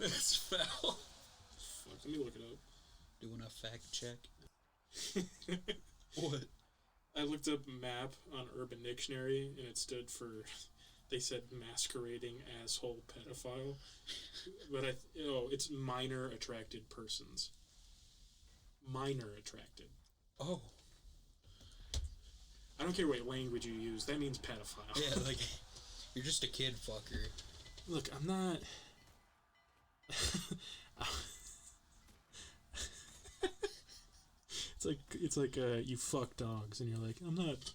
That's foul. Fuck, let me look it up. Doing a fact check. What? I looked up MAP on Urban Dictionary, and it stood for, they said masquerading asshole pedophile. But it's minor attracted persons. Minor attracted. Oh. I don't care what language you use, that means pedophile. Yeah, like, you're just a kid fucker. Look, I'm not... It's like you fuck dogs, and you're like, I'm not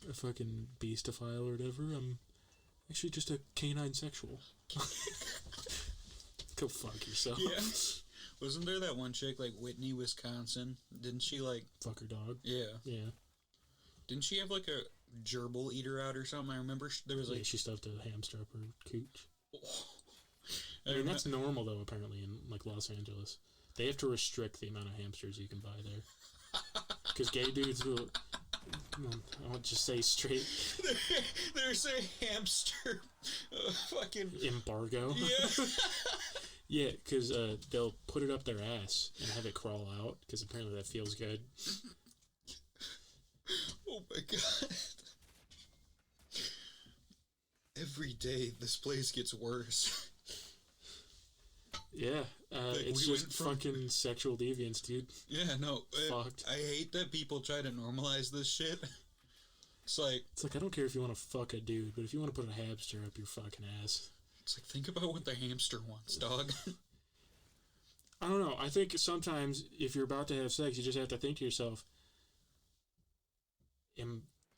a fucking beastophile or whatever. I'm actually just a canine sexual. Go fuck yourself. Yeah. Wasn't there that one chick, like Whitney, Wisconsin? Didn't she like fuck her dog? Yeah. Yeah. Didn't she have like a gerbil eater out or something? I remember there was like she stuffed a hamster up her cooch. I mean, that's normal though. Apparently in like Los Angeles, they have to restrict the amount of hamsters you can buy there. Because gay dudes will, I won't just say straight. There's a hamster fucking embargo. Yeah. Yeah, because they'll put it up their ass and have it crawl out, because apparently that feels good. Oh my god. every day this place gets worse. Yeah, it's just fucking sexual deviance, dude. Yeah, no. Fucked. I hate that people try to normalize this shit. It's like I don't care if you want to fuck a dude, but if you want to put a hamster up your fucking ass. It's like, think about what the hamster wants, dog. I don't know. I think sometimes if you're about to have sex, you just have to think to yourself,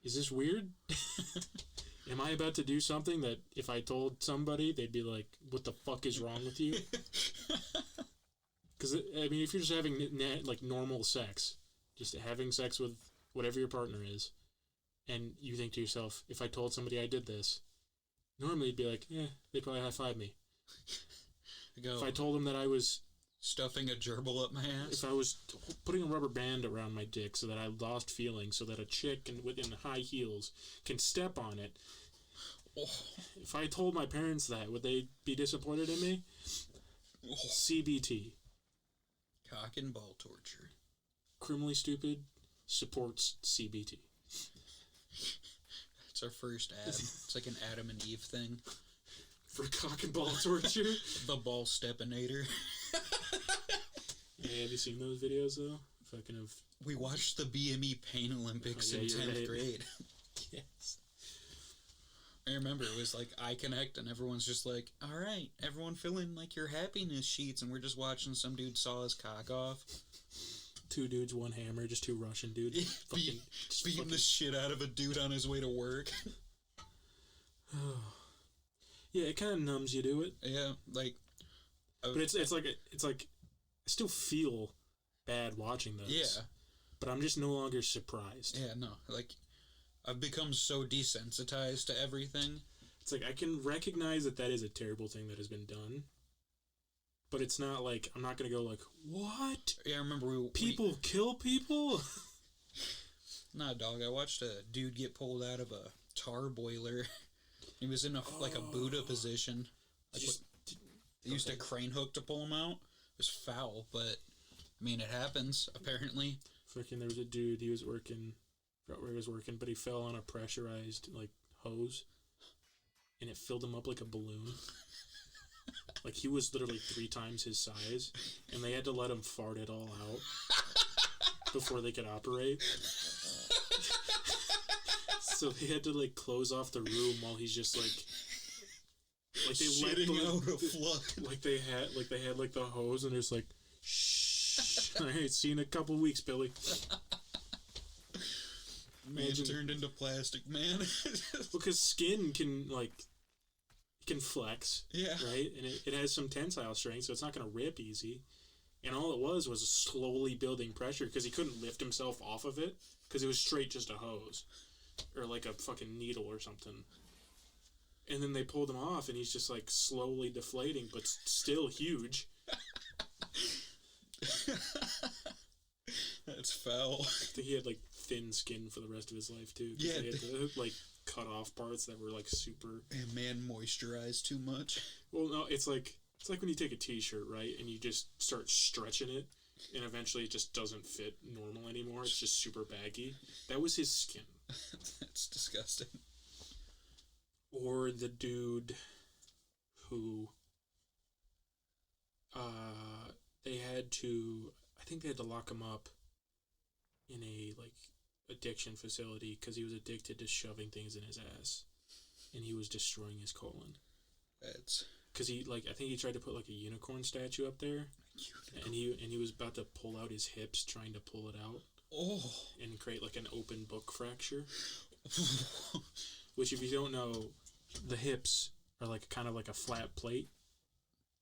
is this weird? Am I about to do something that if I told somebody, they'd be like, what the fuck is wrong with you? Because, I mean, if you're just having, like, normal sex, just having sex with whatever your partner is, and you think to yourself, if I told somebody I did this, normally you'd be like, they'd probably high-five me. If I told them that I was stuffing a gerbil up my ass. If I was putting a rubber band around my dick so that I lost feeling, so that a chick within high heels can step on it. Oh. If I told my parents that, would they be disappointed in me? Oh. CBT. Cock and ball torture. Criminally Stupid supports CBT. It's our first ad. It's like an Adam and Eve thing. For cock and ball torture? The ball stepinator. Yeah, have you seen those videos, though? We watched the BME Pain Olympics in 10th grade. Yes. I remember it was like Eye Connect, and everyone's just like, all right, everyone fill in like your happiness sheets, and we're just watching some dude saw his cock off. 2 dudes, 1 hammer, just 2 Russian dudes. Beating the shit out of a dude on his way to work. Yeah, it kind of numbs you to it. Yeah, like... But it's like I still feel bad watching those. Yeah. But I'm just no longer surprised. Yeah, no. Like, I've become so desensitized to everything. It's like, I can recognize that is a terrible thing that has been done. But it's not like, I'm not going to go like, what? Yeah, I remember People kill people? Nah, dog. I watched a dude get pulled out of a tar boiler. He was in a Buddha position. Like they used a crane hook to pull him out. It was foul, but I mean, it happens, apparently. Freaking, there was a dude, he was working, forgot where he was working, but he fell on a pressurized, like, hose, and it filled him up like a balloon. Like, he was literally 3 times his size, and they had to let him fart it all out before they could operate. So they had to, like, close off the room while he's just, like they shitting out a flood. Like they had like the hose, and it's like, shh. All right, see you in a couple weeks, Billy. Man turned into plastic, man. Because skin can flex. Yeah. Right? And it has some tensile strength, so it's not going to rip easy. And all it was slowly building pressure, because he couldn't lift himself off of it, because it was straight just a hose. Or like a fucking needle or something. And then they pulled him off, and he's just like slowly deflating, but still huge. That's foul. I think he had like thin skin for the rest of his life too. Yeah, they had to like cut off parts that were like super. And man moisturized too much. Well, no, it's like when you take a t-shirt, right, and you just start stretching it, and eventually it just doesn't fit normal anymore. It's just super baggy. That was his skin. That's disgusting. Or the dude who they had to lock him up in a like addiction facility because he was addicted to shoving things in his ass, and he was destroying his colon. That's because I think he tried to put like a unicorn statue up there, and he was about to pull out his hips trying to pull it out. Oh. And create like an open book fracture. Which, if you don't know, the hips are like kind of like a flat plate.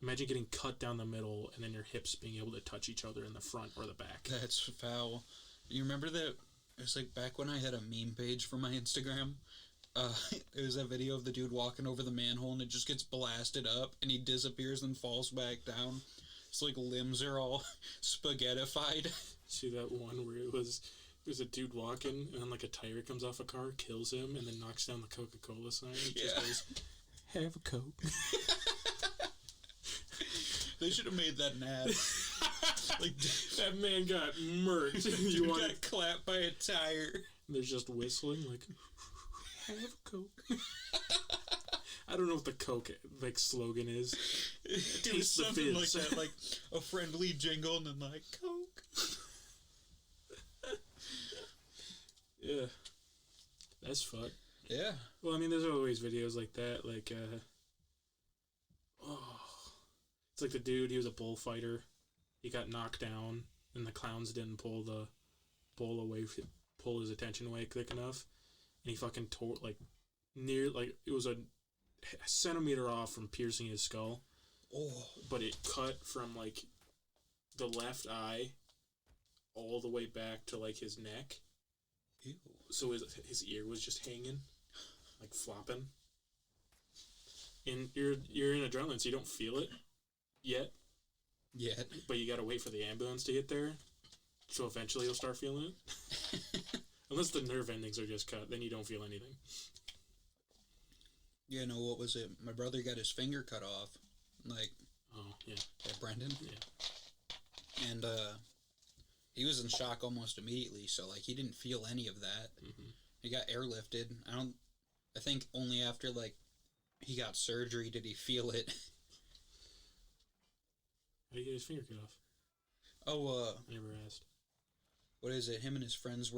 Imagine getting cut down the middle and then your hips being able to touch each other in the front or the back. That's foul. You remember that? It was like back when I had a meme page for my Instagram. It was that video of the dude walking over the manhole, and it just gets blasted up, and he disappears and falls back down. It's like limbs are all spaghettified. See that one where it was a dude walking, and then like a tire comes off a car, kills him, and then knocks down the Coca-Cola sign. It just goes, have a Coke. They should have made that an ad. Like, that man got murked. You got clapped by a tire. And they're just whistling like, have a Coke. I don't know what the Coke like slogan is. It was something like that, like a friendly jingle, and then like Coke. Yeah, that's fucked. Yeah. Well, I mean, there's always videos like that. Like, it's like the dude. He was a bullfighter. He got knocked down, and the clowns didn't pull the bull away, pull his attention away quick enough, and he fucking tore like near like it was a centimeter off from piercing his skull. Oh. But it cut from like the left eye all the way back to like his neck. Ew. So his ear was just hanging, like flopping. And you're in adrenaline, so you don't feel it yet. Yet. But you gotta wait for the ambulance to get there. So eventually you'll start feeling it. Unless the nerve endings are just cut, then you don't feel anything. Yeah, no, what was it? My brother got his finger cut off. Like, oh, yeah. Yeah, Brendan? Yeah. And, he was in shock almost immediately, so, like, he didn't feel any of that. Mm-hmm. He got airlifted. I think only after, like, he got surgery did he feel it. How did he get his finger cut off? Oh, I never asked. What is it? Him and his friends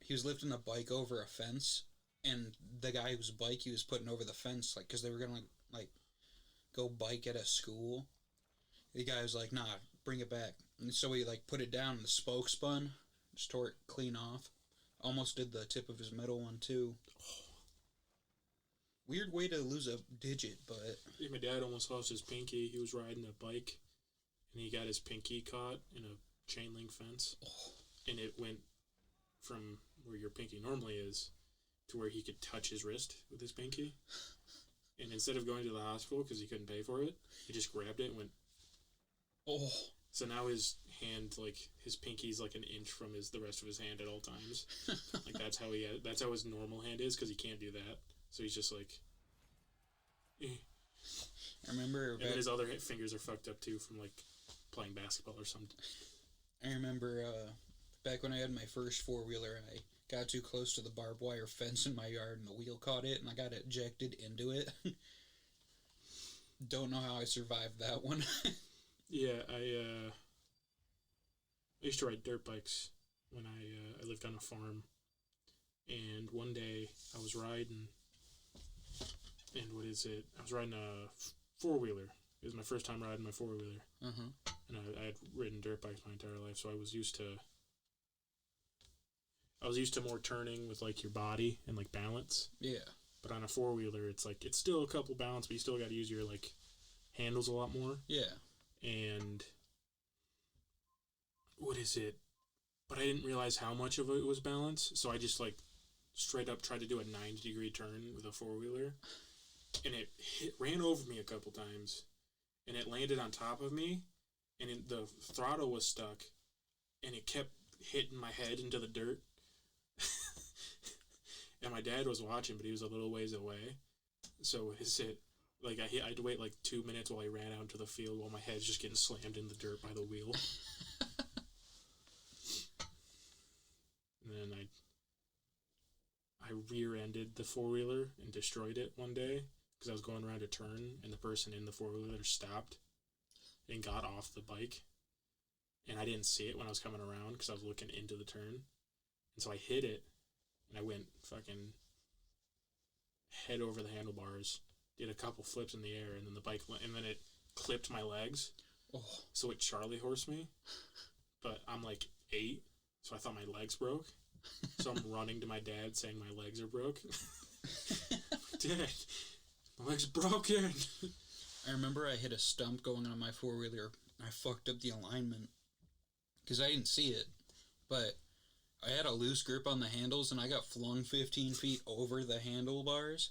he was lifting a bike over a fence, and the guy whose bike he was putting over the fence, like, because they were gonna, like, go bike at a school. The guy was like, nah, bring it back. And so he, like, put it down, and the spoke spun, just tore it clean off. Almost did the tip of his middle one, too. Weird way to lose a digit, but... Yeah, my dad almost lost his pinky. He was riding a bike, and he got his pinky caught in a chain link fence. Oh. And it went from where your pinky normally is to where he could touch his wrist with his pinky. And instead of going to the hospital because he couldn't pay for it, he just grabbed it and went... Oh. So now his hand, like, his pinky's like an inch from the rest of his hand at all times. Like, that's how his normal hand is, because he can't do that. So he's just like... Eh. I remember... And then his other fingers are fucked up, too, from, like, playing basketball or something. I remember, back when I had my first four-wheeler, I got too close to the barbed wire fence in my yard, and the wheel caught it, and I got ejected into it. Don't know how I survived that one. Yeah, I used to ride dirt bikes when I lived on a farm, and one day I was riding, and I was riding a four-wheeler. It was my first time riding my four-wheeler. Uh-huh. And I had ridden dirt bikes my entire life, so I was used to more turning with, like, your body and, like, balance. Yeah. But on a four-wheeler, it's, like, it's still a couple balance, but you still got to use your, like, handles a lot more. Yeah. And but I didn't realize how much of it was balance, so I just, like, straight up tried to do a 90-degree turn with a four-wheeler, and it ran over me a couple times, and it landed on top of me, and the throttle was stuck, and it kept hitting my head into the dirt. And my dad was watching, but he was a little ways away, so like, I had to wait, like, 2 minutes while I ran out into the field while my head's just getting slammed in the dirt by the wheel. And then I rear-ended the four-wheeler and destroyed it one day because I was going around a turn, and the person in the four-wheeler stopped and got off the bike. And I didn't see it when I was coming around because I was looking into the turn. And so I hit it, and I went fucking head over the handlebars. Did a couple flips in the air, and then the bike went, and then it clipped my legs. Oh. So it Charlie horsed me, but I'm like 8, so I thought my legs broke. So I'm running to my dad saying my legs are broke. Dad, my legs broken. I remember I hit a stump going on my four-wheeler. I fucked up the alignment because I didn't see it, but I had a loose grip on the handles, and I got flung 15 feet over the handlebars.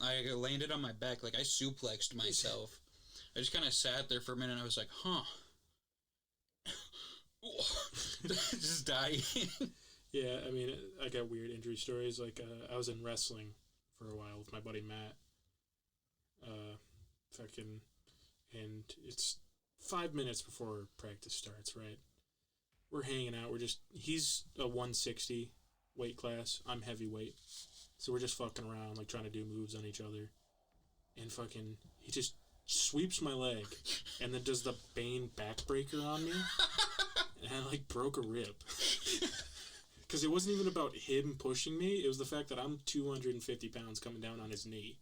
I landed on my back, like I suplexed myself. I just kind of sat there for a minute, and I was like, huh. Just dying. Yeah, I mean, I got weird injury stories. Like, I was in wrestling for a while with my buddy Matt. And it's 5 minutes before practice starts, right? We're hanging out. He's a 160 weight class. I'm heavyweight. So we're just fucking around, like, trying to do moves on each other. and fucking he just sweeps my leg and then does the Bane backbreaker on me, and I like broke a rib. Because it wasn't even about him pushing me, it was the fact that I'm 250 pounds coming down on his knee.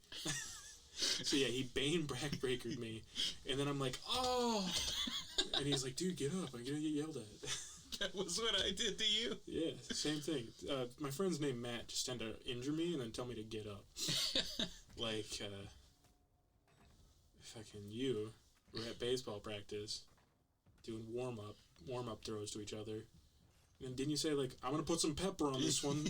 So yeah, he Bane backbreakered me, and then I'm like, oh, and he's like, dude, get up, I'm gonna get yelled at. That was what I did to you. Yeah, same thing. My friend's named Matt just tend to injure me and then tell me to get up. Like, fucking you were at baseball practice doing warm-up throws to each other. And didn't you say, like, I'm going to put some pepper on this one?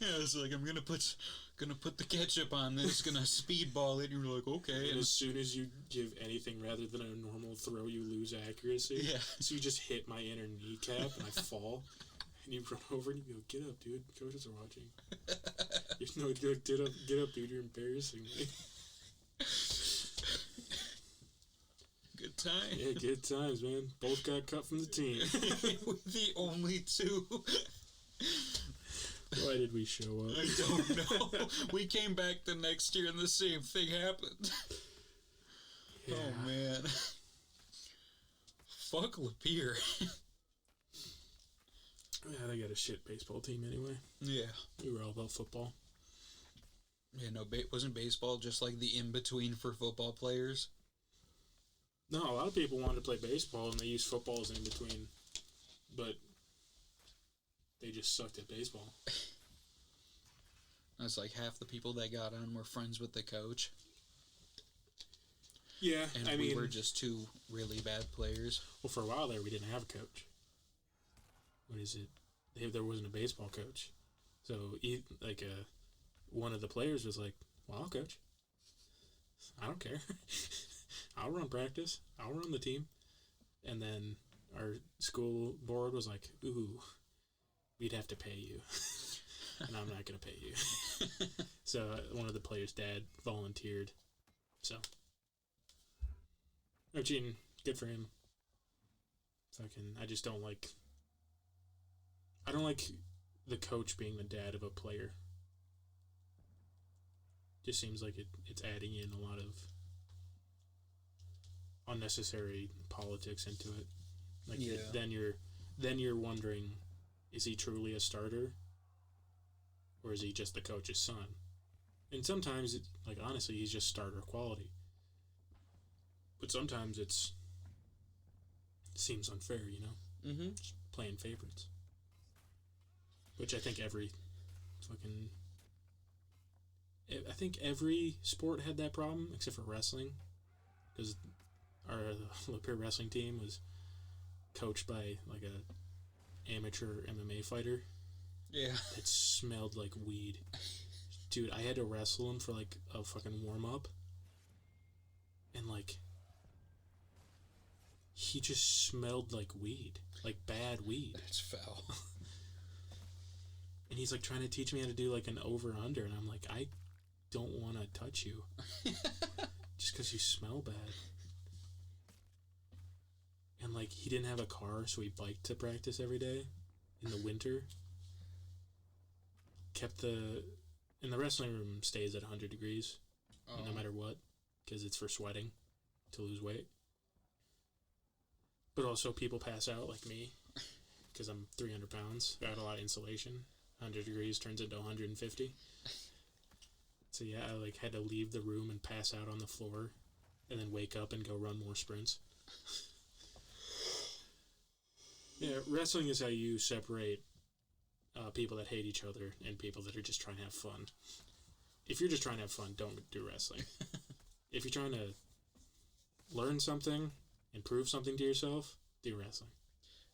Yeah, I was like, I'm going to put the ketchup on this, going to speedball it. And you were like, okay. And as soon as you give anything rather than a normal throw, you lose accuracy. Yeah. So you just hit my inner kneecap and I fall. And you run over and you go, get up, dude. Coaches are watching. No, get up, dude. You're embarrassing me. Good times. Yeah, good times, man. Both got cut from the team. We're the only two. Why did we show up? I don't know. We came back the next year and the same thing happened. Yeah. Oh, man. Fuck Lapeer. Yeah, they got a shit baseball team anyway. Yeah. We were all about football. Yeah, no, wasn't baseball just like the in-between for football players? No, a lot of people wanted to play baseball and they used football as in between, but they just sucked at baseball. That's like half the people that got on were friends with the coach. Yeah, and we were just two really bad players. Well, for a while there, we didn't have a coach. What is it? There wasn't a baseball coach. So, one of the players was like, well, I'll coach. I don't care. I'll run practice. I'll run the team. And then our school board was like, ooh, we'd have to pay you. And I'm not going to pay you. So one of the players' dad volunteered. So, no cheating. Good for him. I just don't like... I don't like the coach being the dad of a player. Just seems like it's adding in a lot of unnecessary politics into it. Like, yeah. Then you're wondering, is he truly a starter, or is he just the coach's son? And sometimes, honestly, he's just starter quality. But sometimes it seems unfair, you know? Mm-hmm. Just playing favorites. Which I think every sport had that problem, except for wrestling. Because our Lapeer wrestling team was coached by a amateur MMA fighter. Yeah. That smelled like weed. Dude, I had to wrestle him for a fucking warm up. And he just smelled like weed. Like bad weed. That's foul. And he's trying to teach me how to do an over under, and I'm like, I don't want to touch you. Just because you smell bad. And he didn't have a car, so he biked to practice every day in the winter. And the wrestling room stays at 100 degrees, no matter what, because it's for sweating to lose weight. But also people pass out like me, because I'm 300 pounds, got a lot of insulation. 100 degrees turns into 150. So yeah, I had to leave the room and pass out on the floor, and then wake up and go run more sprints. Yeah, wrestling is how you separate people that hate each other and people that are just trying to have fun. If you're just trying to have fun, don't do wrestling. If you're trying to learn something and prove something to yourself, do wrestling.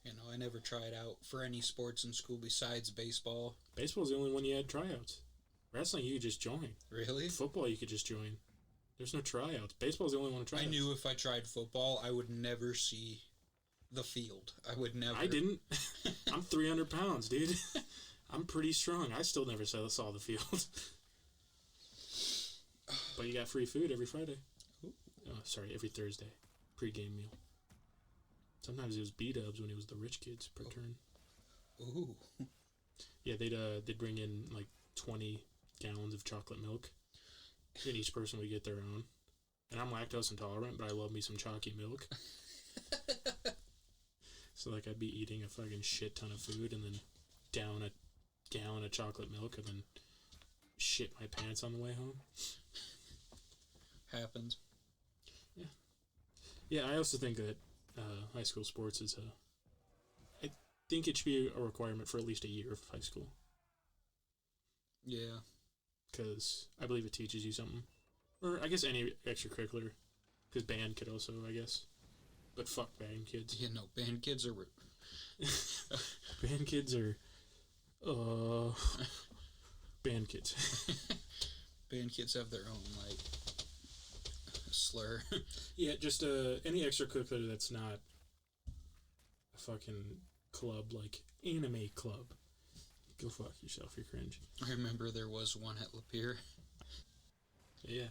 You know, I never tried out for any sports in school besides baseball. Baseball's the only one you had tryouts. Wrestling, you could just join. Really? Football, you could just join. There's no tryouts. Baseball's the only one to try. I knew if I tried football, I would never see the field. I would never. I didn't. I'm 300 pounds, dude. I'm pretty strong. I still never saw the field. But you got free food every Friday. Every Thursday. Pre-game meal. Sometimes it was B-dubs when it was the rich kids per turn. Ooh. Yeah, they'd bring in 20 gallons of chocolate milk, and each person would get their own. And I'm lactose intolerant, but I love me some chalky milk. So, like, I'd be eating a fucking shit ton of food and then down a gallon of chocolate milk and then shit my pants on the way home. Happens. Yeah. Yeah, I also think that high school sports is I think it should be a requirement for at least a year of high school. Yeah. Because I believe it teaches you something. Or I guess any extracurricular. Because band could also, I guess. But fuck band kids. Yeah, no, band kids are... Band kids are... band kids. Band kids have their own, like, slur. Yeah, just any extracurricular that's not a fucking club, like anime club. Go fuck yourself, you're cringe. I remember there was one at Lapeer. Yeah.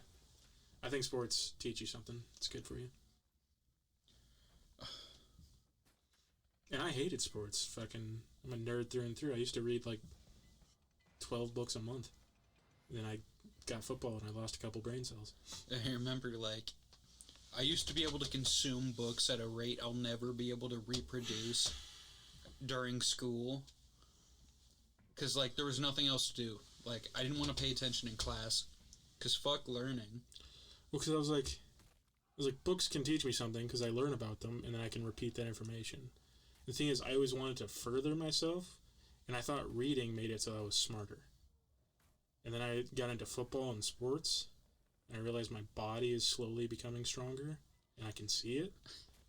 I think sports teach you something. It's good for you. And I hated sports. Fucking, I'm a nerd through and through. I used to read like 12 books a month. And then I got football and I lost a couple brain cells. I remember, like, I used to be able to consume books at a rate I'll never be able to reproduce during school. Because, like, there was nothing else to do. Like, I didn't want to pay attention in class. Because fuck learning. Well, because I was like, books can teach me something because I learn about them and then I can repeat that information. The thing is, I always wanted to further myself, and I thought reading made it so I was smarter. And then I got into football and sports, and I realized my body is slowly becoming stronger, and I can see it.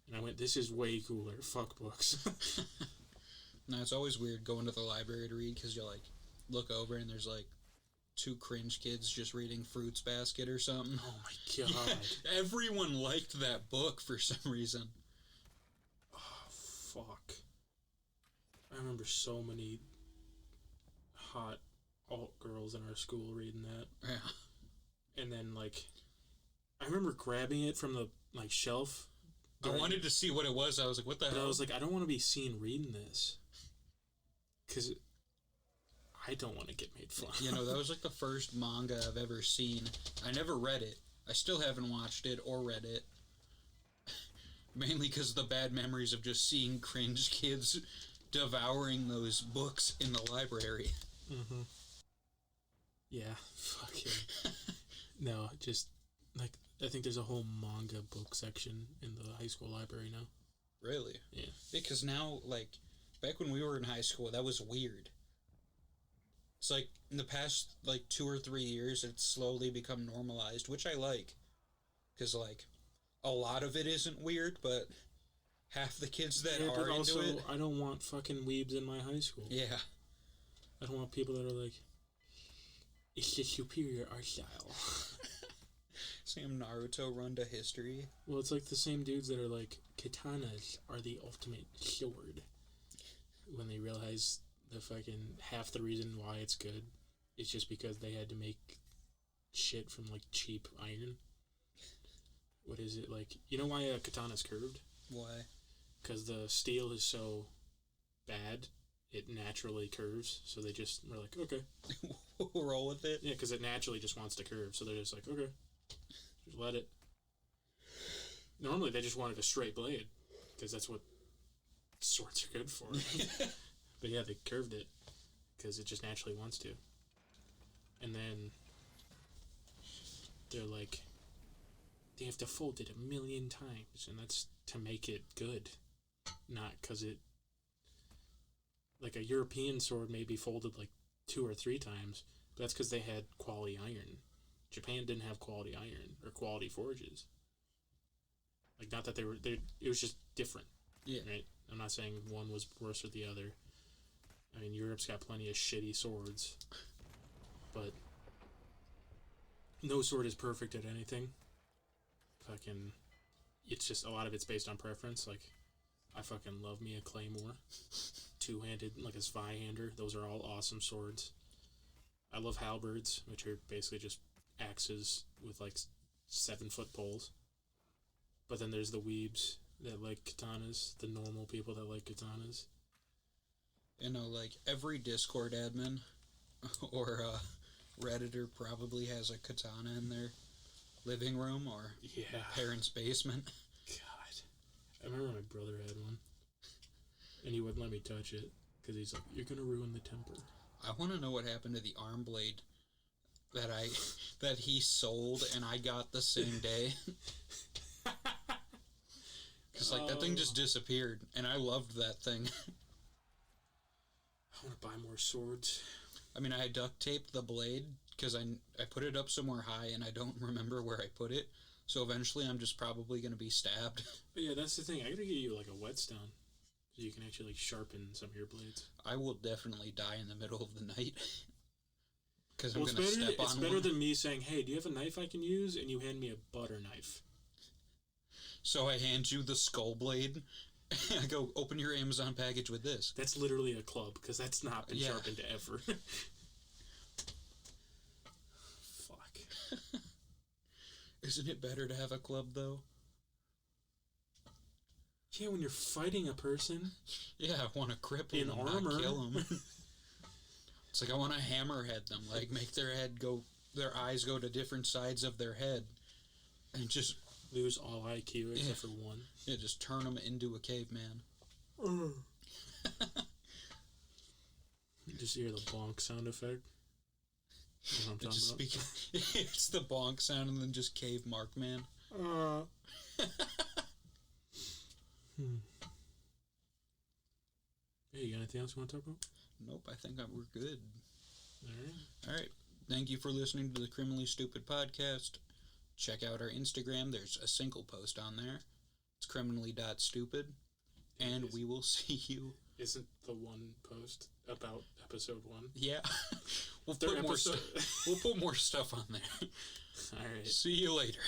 And I went, this is way cooler. Fuck books. No, it's always weird going to the library to read because you like look over and there's like 2 cringe kids just reading Fruits Basket or something. Oh my god. Everyone liked that book for some reason. Oh, fuck. I remember so many hot alt girls in our school reading that. Yeah. And then, like, I remember grabbing it from the, like, shelf. I wanted to see what it was. I was like, what the hell? I was like, I don't want to be seen reading this. Because I don't want to get made fun of. You know, that was like the first manga I've ever seen. I never read it. I still haven't watched it or read it. Mainly because of the bad memories of just seeing cringe kids devouring those books in the library. Mm-hmm. Yeah, fuck yeah. No, just, like, I think there's a whole manga book section in the high school library now. Really? Yeah. Because now, like, back when we were in high school, that was weird. It's like, in the past, like, 2 or 3 years, it's slowly become normalized, which I like. Because, like, a lot of it isn't weird, but half the kids that are but also, into it... I don't want fucking weebs in my high school. Yeah. I don't want people that are like, it's the superior art style. Sam Naruto run to history. Well, it's like the same dudes that are like, katanas are the ultimate sword. When they realize the fucking half the reason why it's good is just because they had to make shit from like cheap iron. What is it like? You know why a katana's curved? Why? Because the steel is so bad, it naturally curves. So they just were like, okay, we'll roll with it. Yeah, because it naturally just wants to curve. So they're just like, okay, just let it. Normally they just wanted a straight blade because that's what swords are good for. But yeah, they curved it because it just naturally wants to. And then they're like, they have to fold it 1,000,000 times, and that's to make it good, not because it, like a European sword may be folded like 2 or 3 times, but that's because they had quality iron. Japan didn't have quality iron or quality forges. Like, not that it was just different. Yeah. Right? I'm not saying one was worse or the other. I mean, Europe's got plenty of shitty swords, but no sword is perfect at anything. Fucking, it's just, a lot of it's based on preference. Like, I fucking love me a claymore. 2-handed, like a Zweihander. Those are all awesome swords. I love halberds, which are basically just axes with like 7-foot poles. But then there's the weebs that like katanas, the normal people that like katanas. You know, like, every Discord admin or Redditor probably has a katana in their living room or parents' basement. God. I remember my brother had one. And he wouldn't let me touch it. Because he's like, you're going to ruin the temper. I want to know what happened to the arm blade that he sold and I got the same day. Because, like, that thing just disappeared. And I loved that thing. I want to buy more swords. I mean, I duct taped the blade because I put it up somewhere high and I don't remember where I put it. So eventually I'm just probably going to be stabbed. But yeah, that's the thing. I got to get you like a whetstone so you can actually like sharpen some of your blades. I will definitely die in the middle of the night. Because I'm going to step on It's better than me saying, hey, do you have a knife I can use? And you hand me a butter knife. So I hand you the skull blade. I go, open your Amazon package with this. That's literally a club, because that's not been sharpened ever. Fuck. Isn't it better to have a club, though? Yeah, when you're fighting a person. Yeah, I want to cripple them, armor. not kill them. It's like I want to hammerhead them, like make their eyes go to different sides of their head, and just lose all IQ except for one. Yeah, just turn them into a caveman. You just hear the bonk sound effect. You know what I'm talking about? It's the bonk sound and then just cave Markman. Hey, you got anything else you want to talk about? Nope, I think we're good. All right. Thank you for listening to the Criminally Stupid Podcast. Check out our Instagram. There's a single post on there. It's criminally.stupid. And we will see you. Isn't the one post about episode 1? Yeah. We'll put more stuff on there. All right. See you later.